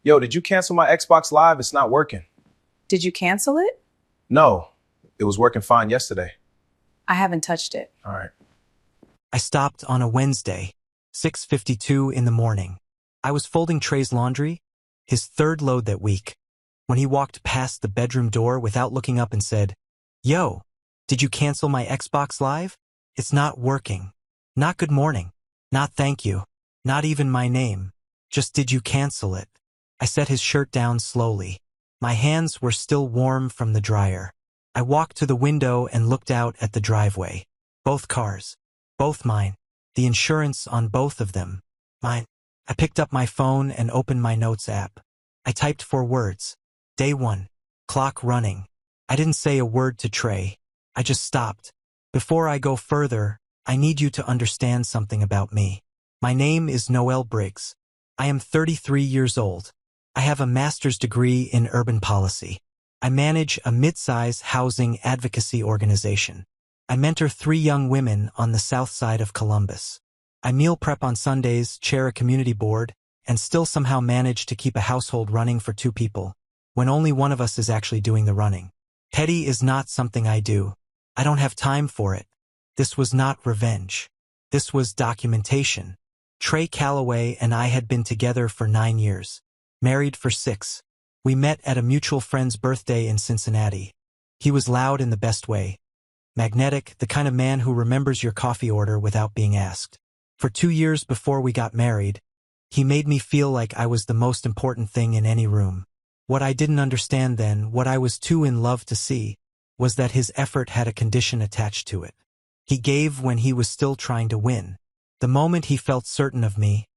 Yo, did you cancel my Xbox Live? It's not working. Did you cancel it? No, it was working fine yesterday. I haven't touched it. All right. I stopped on a Wednesday, 6:52 in the morning. I was folding Trey's laundry, his third load that week, when he walked past the bedroom door without looking up and said, "Yo, did you cancel my Xbox Live? It's not working. Not good morning. Not thank you. Not even my name. Just did you cancel it?" I set his shirt down slowly. My hands were still warm from the dryer. I walked to the window and looked out at the driveway. Both cars. Both mine. The insurance on both of them. Mine. I picked up my phone and opened my notes app. I typed 4 words. Day 1. Clock running. I didn't say a word to Trey. I just stopped. Before I go further, I need you to understand something about me. My name is Noel Briggs. I am 33 years old. I have a master's degree in urban policy. I manage a mid-size housing advocacy organization. I mentor 3 young women on the south side of Columbus. I meal prep on Sundays, chair a community board, and still somehow manage to keep a household running for 2 people, when only one of us is actually doing the running. Petty is not something I do. I don't have time for it. This was not revenge. This was documentation. Trey Calloway and I had been together for 9 years. Married for 6. We met at a mutual friend's birthday in Cincinnati. He was loud in the best way. Magnetic, the kind of man who remembers your coffee order without being asked. For 2 years before we got married, he made me feel like I was the most important thing in any room. What I didn't understand then, what I was too in love to see, was that his effort had a condition attached to it. He gave when he was still trying to win. The moment he felt certain of me,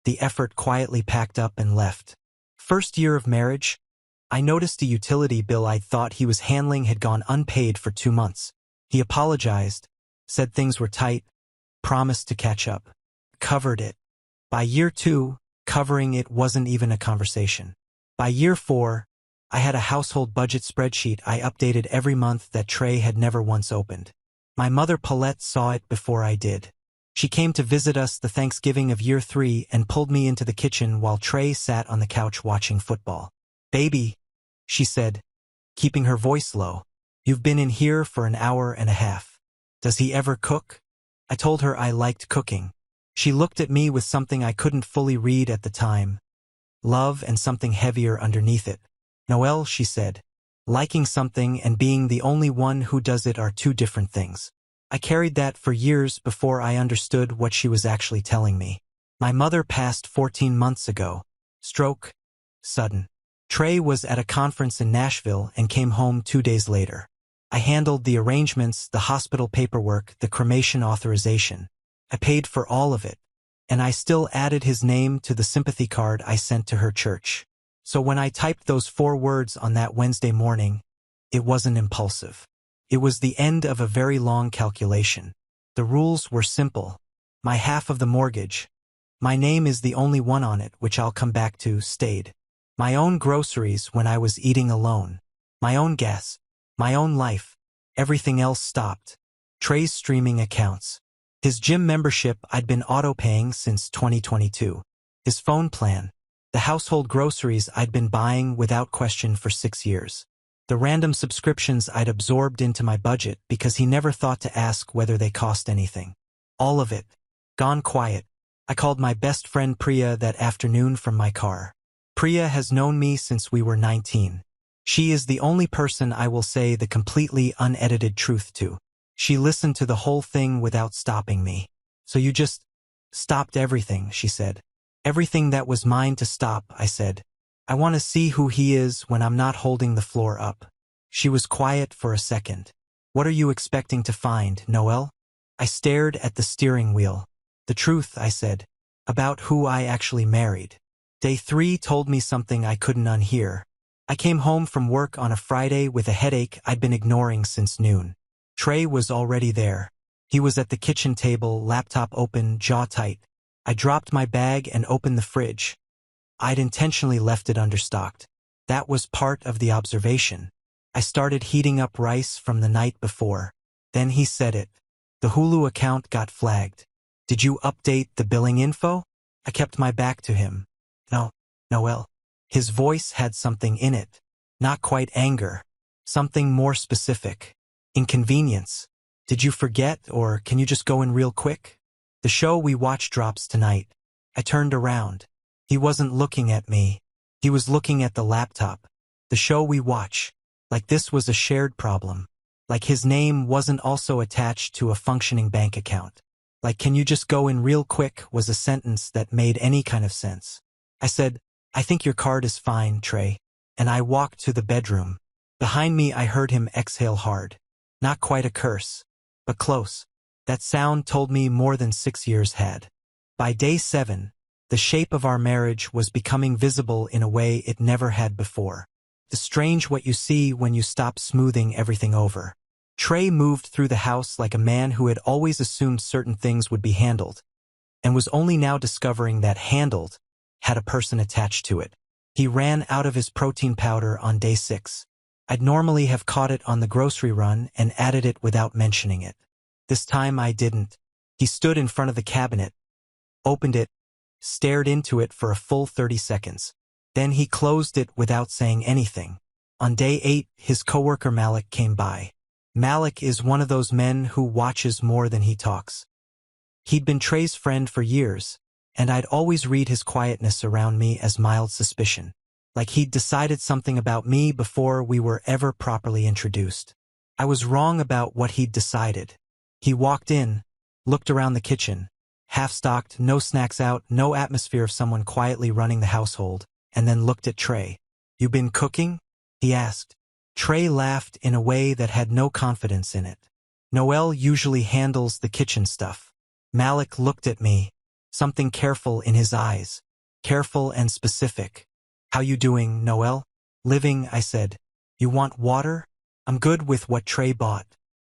the effort quietly packed up and left. First year of marriage, I noticed a utility bill I thought he was handling had gone unpaid for 2 months. He apologized, said things were tight, promised to catch up, covered it. By year 2, covering it wasn't even a conversation. By year 4, I had a household budget spreadsheet I updated every month that Trey had never once opened. My mother Paulette saw it before I did. She came to visit us the Thanksgiving of year 3 and pulled me into the kitchen while Trey sat on the couch watching football. "Baby," she said, keeping her voice low, "you've been in here for an hour and a half. Does he ever cook?" I told her I liked cooking. She looked at me with something I couldn't fully read at the time. Love and something heavier underneath it. "Noel," she said, "liking something and being the only one who does it are 2 different things." I carried that for years before I understood what she was actually telling me. My mother passed 14 months ago. Stroke. Sudden. Trey was at a conference in Nashville and came home 2 days later. I handled the arrangements, the hospital paperwork, the cremation authorization. I paid for all of it, and I still added his name to the sympathy card I sent to her church. So when I typed those 4 words on that Wednesday morning, it wasn't impulsive. It was the end of a very long calculation. The rules were simple. My half of the mortgage, my name is the only one on it, which I'll come back to, stayed. My own groceries when I was eating alone. My own gas. My own life. Everything else stopped. Trey's streaming accounts. His gym membership I'd been auto-paying since 2022. His phone plan. The household groceries I'd been buying without question for 6 years. The random subscriptions I'd absorbed into my budget because he never thought to ask whether they cost anything. All of it. Gone quiet. I called my best friend Priya that afternoon from my car. Priya has known me since we were 19. She is the only person I will say the completely unedited truth to. She listened to the whole thing without stopping me. "So you just stopped everything," she said. "Everything that was mine to stop," I said. "I want to see who he is when I'm not holding the floor up." She was quiet for a second. "What are you expecting to find, Noel?" I stared at the steering wheel. "The truth," I said, "about who I actually married." Day 3 told me something I couldn't unhear. I came home from work on a Friday with a headache I'd been ignoring since noon. Trey was already there. He was at the kitchen table, laptop open, jaw tight. I dropped my bag and opened the fridge. I'd intentionally left it understocked. That was part of the observation. I started heating up rice from the night before. Then he said it. "The Hulu account got flagged. Did you update the billing info?" I kept my back to him. "No, Noel. His voice had something in it. Not quite anger. Something more specific. Inconvenience. Did you forget, or can you just go in real quick? The show we watched drops tonight. I turned around. He wasn't looking at me. He was looking at the laptop. The show we watch. Like this was a shared problem. Like his name wasn't also attached to a functioning bank account. Like, can you just go in real quick was a sentence that made any kind of sense. I said, I think your card is fine, Trey. And I walked to the bedroom. Behind me I heard him exhale hard. Not quite a curse, but close. That sound told me more than 6 years had. By day 7, the shape of our marriage was becoming visible in a way it never had before. The strange what you see when you stop smoothing everything over. Trey moved through the house like a man who had always assumed certain things would be handled, and was only now discovering that handled had a person attached to it. He ran out of his protein powder on day 6. I'd normally have caught it on the grocery run and added it without mentioning it. This time I didn't. He stood in front of the cabinet, opened it, stared into it for a full 30 seconds. Then he closed it without saying anything. On day 8, his coworker Malik came by. Malik is one of those men who watches more than he talks. He'd been Trey's friend for years, and I'd always read his quietness around me as mild suspicion. Like he'd decided something about me before we were ever properly introduced. I was wrong about what he'd decided. He walked in, looked around the kitchen, half-stocked, no snacks out, no atmosphere of someone quietly running the household, and then looked at Trey. You been cooking? He asked. Trey laughed in a way that had no confidence in it. Noel usually handles the kitchen stuff. Malik looked at me, something careful in his eyes. Careful and specific. How you doing, Noel? Living, I said. You want water? I'm good with what Trey bought.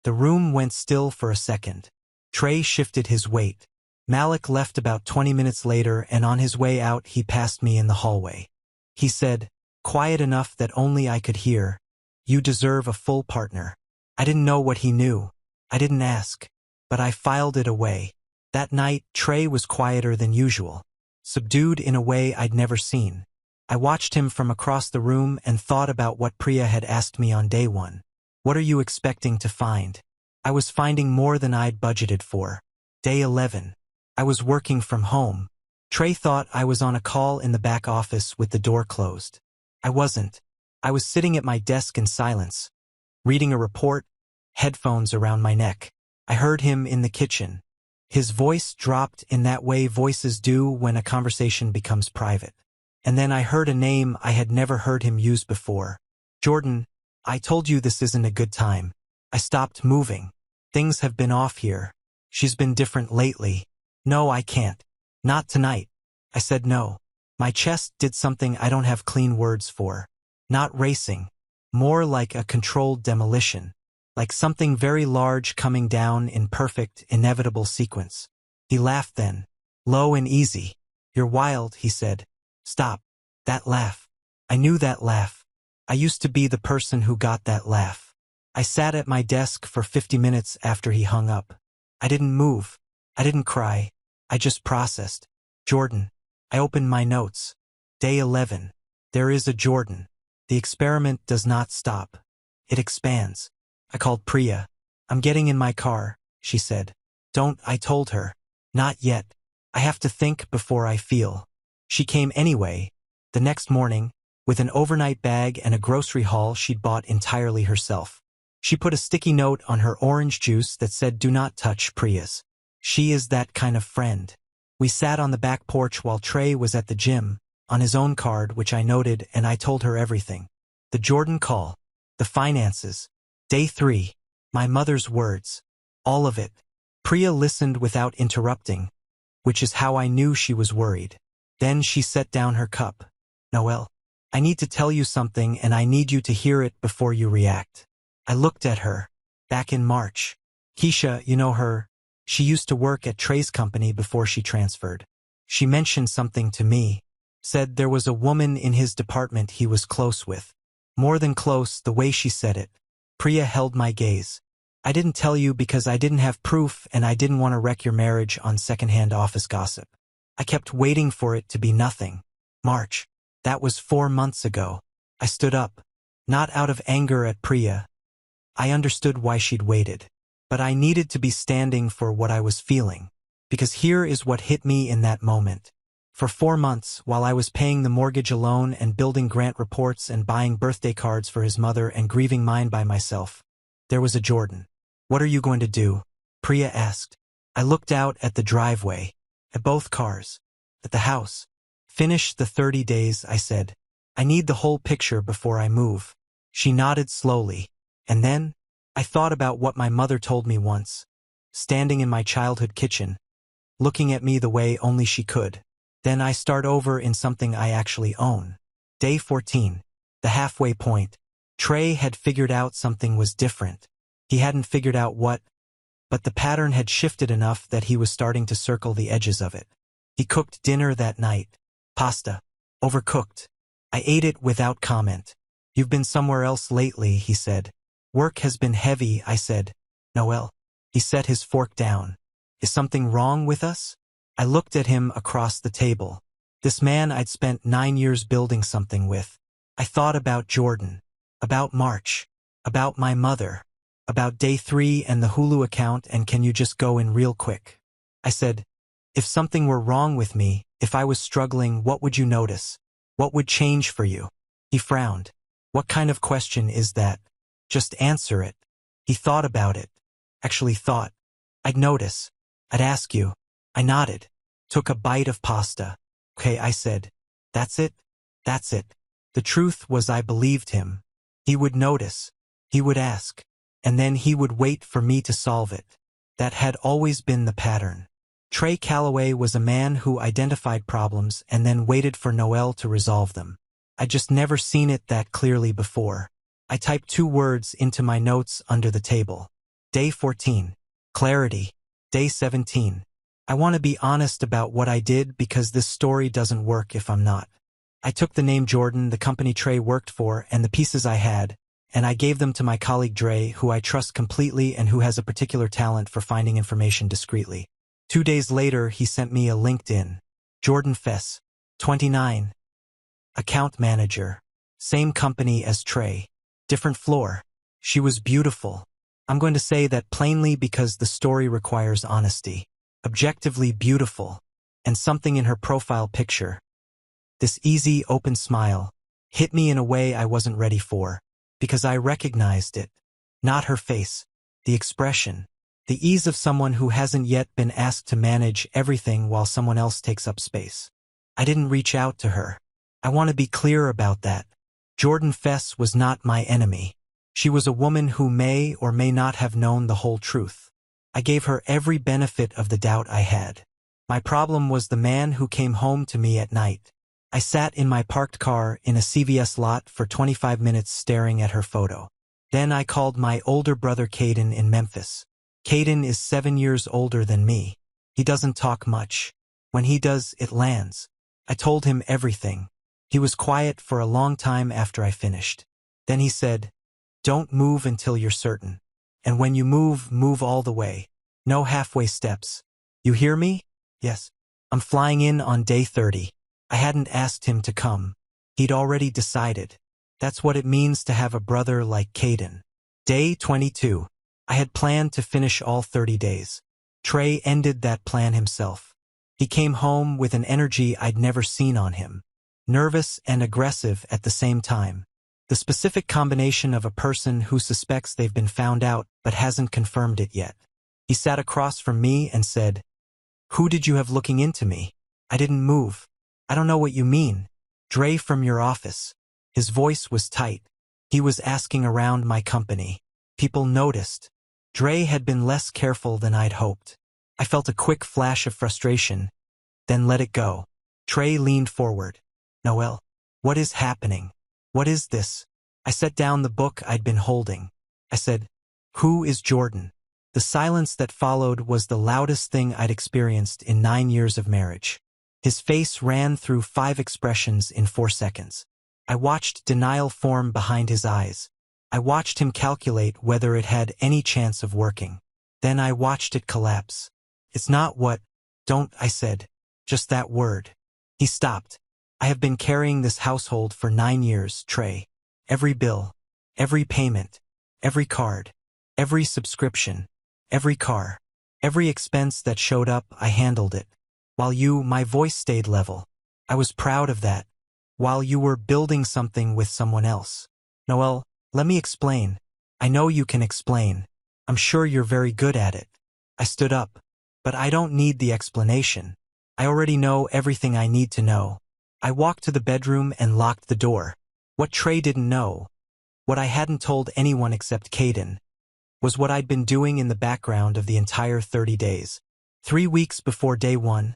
The room went still for a second. Trey shifted his weight. Malik left about 20 minutes later, and on his way out he passed me in the hallway. He said, quiet enough that only I could hear, you deserve a full partner. I didn't know what he knew. I didn't ask. But I filed it away. That night, Trey was quieter than usual. Subdued in a way I'd never seen. I watched him from across the room and thought about what Priya had asked me on day 1. What are you expecting to find? I was finding more than I'd budgeted for. Day 11. I was working from home. Trey thought I was on a call in the back office with the door closed. I wasn't. I was sitting at my desk in silence, reading a report, headphones around my neck. I heard him in the kitchen. His voice dropped in that way voices do when a conversation becomes private. And then I heard a name I had never heard him use before. Jordan, I told you this isn't a good time. I stopped moving. Things have been off here. She's been different lately. No, I can't. Not tonight. I said no. My chest did something I don't have clean words for. Not racing. More like a controlled demolition. Like something very large coming down in perfect, inevitable sequence. He laughed then. Low and easy. You're wild, he said. Stop. That laugh. I knew that laugh. I used to be the person who got that laugh. I sat at my desk for 50 minutes after he hung up. I didn't move. I didn't cry. I just processed. Jordan. I opened my notes. Day 11. There is a Jordan. The experiment does not stop. It expands. I called Priya. I'm getting in my car, she said. Don't, I told her. Not yet. I have to think before I feel. She came anyway, the next morning, with an overnight bag and a grocery haul she'd bought entirely herself. She put a sticky note on her orange juice that said, do not touch Priya's. She is that kind of friend. We sat on the back porch while Trey was at the gym, on his own card, which I noted, and I told her everything. The Jordan call. The finances. Day 3. My mother's words. All of it. Priya listened without interrupting, which is how I knew she was worried. Then she set down her cup. Noel, I need to tell you something and I need you to hear it before you react. I looked at her. Back in March. Keisha, you know her. She used to work at Trey's company before she transferred. She mentioned something to me. Said there was a woman in his department he was close with. More than close, the way she said it. Priya held my gaze. I didn't tell you because I didn't have proof and I didn't want to wreck your marriage on secondhand office gossip. I kept waiting for it to be nothing. March. That was 4 months ago. I stood up. Not out of anger at Priya. I understood why she'd waited. But I needed to be standing for what I was feeling. Because here is what hit me in that moment. For 4 months, while I was paying the mortgage alone and building grant reports and buying birthday cards for his mother and grieving mine by myself, there was a Jordan. What are you going to do? Priya asked. I looked out at the driveway, at both cars, at the house. Finish the 30 days, I said. I need the whole picture before I move. She nodded slowly. And then, I thought about what my mother told me once, standing in my childhood kitchen, looking at me the way only she could. Then I start over in something I actually own. Day 14, the halfway point. Trey had figured out something was different. He hadn't figured out what, but the pattern had shifted enough that he was starting to circle the edges of it. He cooked dinner that night. Pasta. Overcooked. I ate it without comment. You've been somewhere else lately, he said. Work has been heavy, I said. Noel. He set his fork down. Is something wrong with us? I looked at him across the table. This man I'd spent 9 years building something with. I thought about Jordan. About March. About my mother. About day 3 and the Hulu account and can you just go in real quick? I said, if something were wrong with me, if I was struggling, what would you notice? What would change for you? He frowned. What kind of question is that? Just answer it. He thought about it. Actually thought. I'd notice. I'd ask you. I nodded. Took a bite of pasta. Okay, I said. That's it? That's it. The truth was I believed him. He would notice. He would ask. And then he would wait for me to solve it. That had always been the pattern. Trey Calloway was a man who identified problems and then waited for Noel to resolve them. I'd just never seen it that clearly before. I typed 2 words into my notes under the table. Day 14. Clarity. Day 17. I want to be honest about what I did because this story doesn't work if I'm not. I took the name Jordan, the company Trey worked for, and the pieces I had, and I gave them to my colleague Dre, who I trust completely and who has a particular talent for finding information discreetly. 2 days later, he sent me a LinkedIn. Jordan Fess, 29. Account manager. Same company as Trey. Different floor. She was beautiful. I'm going to say that plainly because the story requires honesty. Objectively beautiful. And something in her profile picture. This easy, open smile hit me in a way I wasn't ready for, because I recognized it. Not her face. The expression. The ease of someone who hasn't yet been asked to manage everything while someone else takes up space. I didn't reach out to her. I want to be clear about that. Jordan Fess was not my enemy. She was a woman who may or may not have known the whole truth. I gave her every benefit of the doubt I had. My problem was the man who came home to me at night. I sat in my parked car in a CVS lot for 25 minutes staring at her photo. Then I called my older brother Caden in Memphis. Caden is 7 years older than me. He doesn't talk much. When he does, it lands. I told him everything. He was quiet for a long time after I finished. Then he said, "Don't move until you're certain. And when you move, move all the way. No halfway steps. You hear me?" "Yes." "I'm flying in on day 30. I hadn't asked him to come. He'd already decided. That's what it means to have a brother like Caden. Day 22. I had planned to finish all 30 days. Trey ended that plan himself. He came home with an energy I'd never seen on him. Nervous and aggressive at the same time. The specific combination of a person who suspects they've been found out but hasn't confirmed it yet. He sat across from me and said, "Who did you have looking into me?" I didn't move. "I don't know what you mean." "Dre from your office." His voice was tight. He was asking around my company. People noticed. Dre had been less careful than I'd hoped. I felt a quick flash of frustration, then let it go. Trey leaned forward. "Noel, what is happening? What is this?" I set down the book I'd been holding. I said, "Who is Jordan?" The silence that followed was the loudest thing I'd experienced in 9 years of marriage. His face ran through 5 expressions in 4 seconds. I watched denial form behind his eyes. I watched him calculate whether it had any chance of working. Then I watched it collapse. "It's not what..." "Don't," I said. "Just that word." He stopped. I have been carrying this household for 9 years, Trey. Every bill, every payment, every card, every subscription, every car, every expense that showed up, I handled it. While my voice stayed level. I was proud of that. While you were building something with someone else. Noel, let me explain. I know you can explain. I'm sure you're very good at it. I stood up. But I don't need the explanation. I already know everything I need to know. I walked to the bedroom and locked the door. What Trey didn't know, what I hadn't told anyone except Caden, was what I'd been doing in the background of the entire 30 days. 3 weeks before day 1,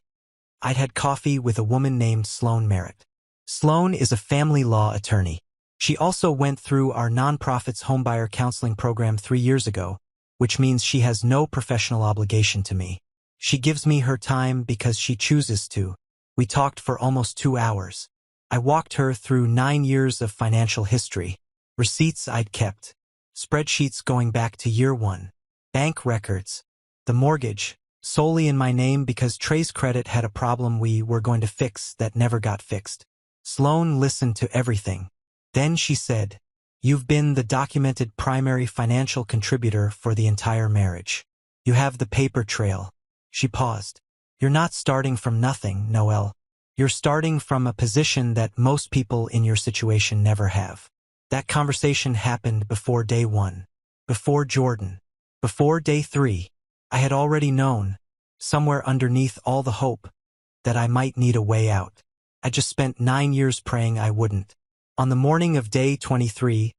I'd had coffee with a woman named Sloan Merritt. Sloan is a family law attorney. She also went through our nonprofit's homebuyer counseling program 3 years ago, which means she has no professional obligation to me. She gives me her time because she chooses to. We talked for almost 2 hours. I walked her through 9 years of financial history, receipts I'd kept, spreadsheets going back to year 1, bank records, the mortgage, solely in my name because Trey's credit had a problem we were going to fix that never got fixed. Sloan listened to everything. Then she said, "You've been the documented primary financial contributor for the entire marriage. You have the paper trail." She paused. "You're not starting from nothing, Noel. You're starting from a position that most people in your situation never have." That conversation happened before day 1, before Jordan, before day 3. I had already known, somewhere underneath all the hope, that I might need a way out. I just spent 9 years praying I wouldn't. On the morning of day 23,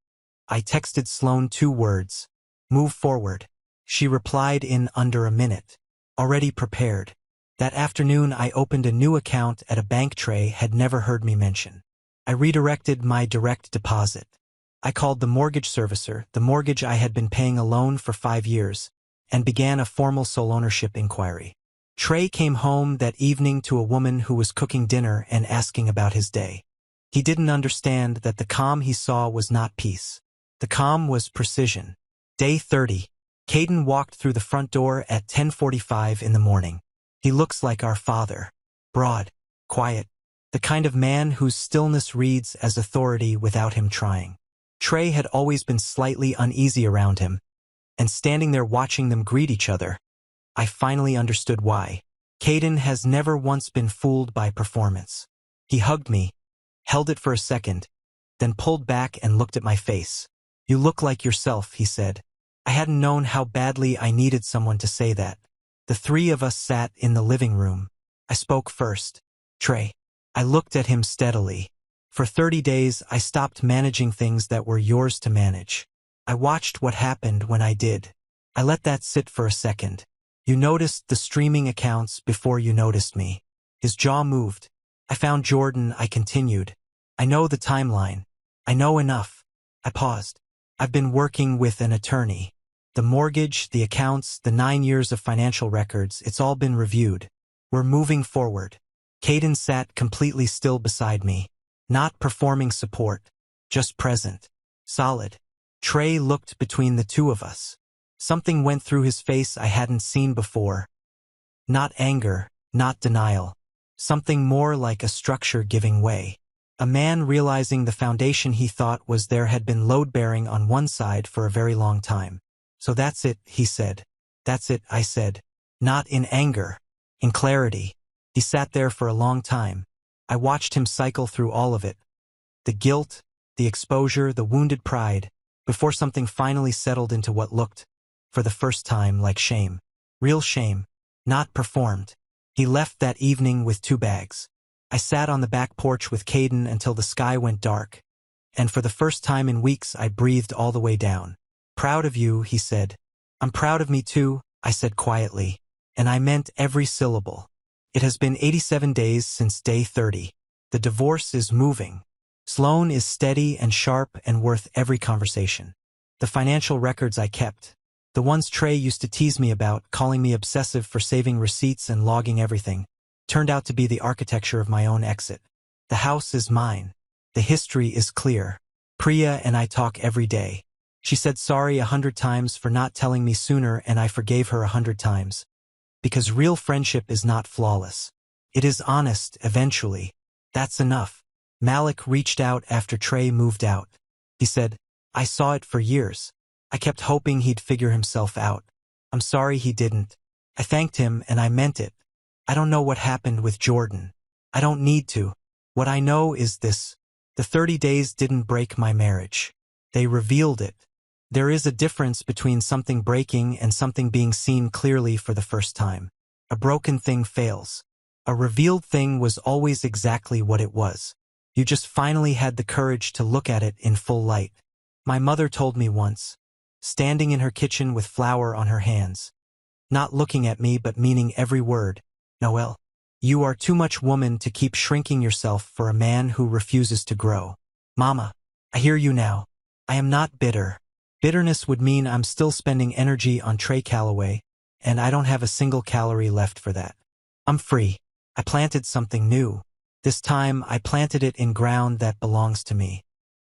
I texted Sloan 2 words, "Move forward." She replied in under a minute. Already prepared. That afternoon I opened a new account at a bank Trey had never heard me mention. I redirected my direct deposit. I called the mortgage servicer, the mortgage I had been paying alone for 5 years, and began a formal sole ownership inquiry. Trey came home that evening to a woman who was cooking dinner and asking about his day. He didn't understand that the calm he saw was not peace. The calm was precision. Day 30. Caden walked through the front door at 10:45 in the morning. He looks like our father. Broad, quiet, the kind of man whose stillness reads as authority without him trying. Trey had always been slightly uneasy around him, and standing there watching them greet each other, I finally understood why. Caden has never once been fooled by performance. He hugged me, held it for a second, then pulled back and looked at my face. "You look like yourself," he said. I hadn't known how badly I needed someone to say that. The 3 of us sat in the living room. I spoke first. "Trey." I looked at him steadily. "For 30 days, I stopped managing things that were yours to manage. I watched what happened when I did. I let that sit for a second. You noticed the streaming accounts before you noticed me." His jaw moved. "I found Jordan," I continued. "I know the timeline. I know enough." I paused. "I've been working with an attorney. The mortgage, the accounts, the 9 years of financial records, it's all been reviewed. We're moving forward." Caden sat completely still beside me. Not performing support. Just present. Solid. Trey looked between the 2 of us. Something went through his face I hadn't seen before. Not anger, not denial. Something more like a structure giving way. A man realizing the foundation he thought was there had been load-bearing on one side for a very long time. "So that's it," he said. "That's it," I said. Not in anger. In clarity. He sat there for a long time. I watched him cycle through all of it. The guilt, the exposure, the wounded pride, before something finally settled into what looked, for the first time, like shame. Real shame. Not performed. He left that evening with 2 bags. I sat on the back porch with Caden until the sky went dark, and for the first time in weeks I breathed all the way down. "Proud of you," he said. "I'm proud of me too," I said quietly, and I meant every syllable. It has been 87 days since day 30. The divorce is moving. Sloan is steady and sharp and worth every conversation. The financial records I kept, the ones Trey used to tease me about, calling me obsessive for saving receipts and logging everything, turned out to be the architecture of my own exit. The house is mine. The history is clear. Priya and I talk every day. She said sorry 100 times for not telling me sooner, and I forgave her 100 times. Because real friendship is not flawless. It is honest, eventually. That's enough. Malik reached out after Trey moved out. He said, I saw it for years. I kept hoping he'd figure himself out. I'm sorry he didn't. I thanked him and I meant it. I don't know what happened with Jordan. I don't need to. What I know is this. The 30 days didn't break my marriage. They revealed it. There is a difference between something breaking and something being seen clearly for the first time. A broken thing fails. A revealed thing was always exactly what it was. You just finally had the courage to look at it in full light. My mother told me once, standing in her kitchen with flour on her hands, not looking at me but meaning every word, Noelle, you are too much woman to keep shrinking yourself for a man who refuses to grow. Mama, I hear you now. I am not bitter. Bitterness would mean I'm still spending energy on Trey Calloway, and I don't have a single calorie left for that. I'm free. I planted something new. This time, I planted it in ground that belongs to me.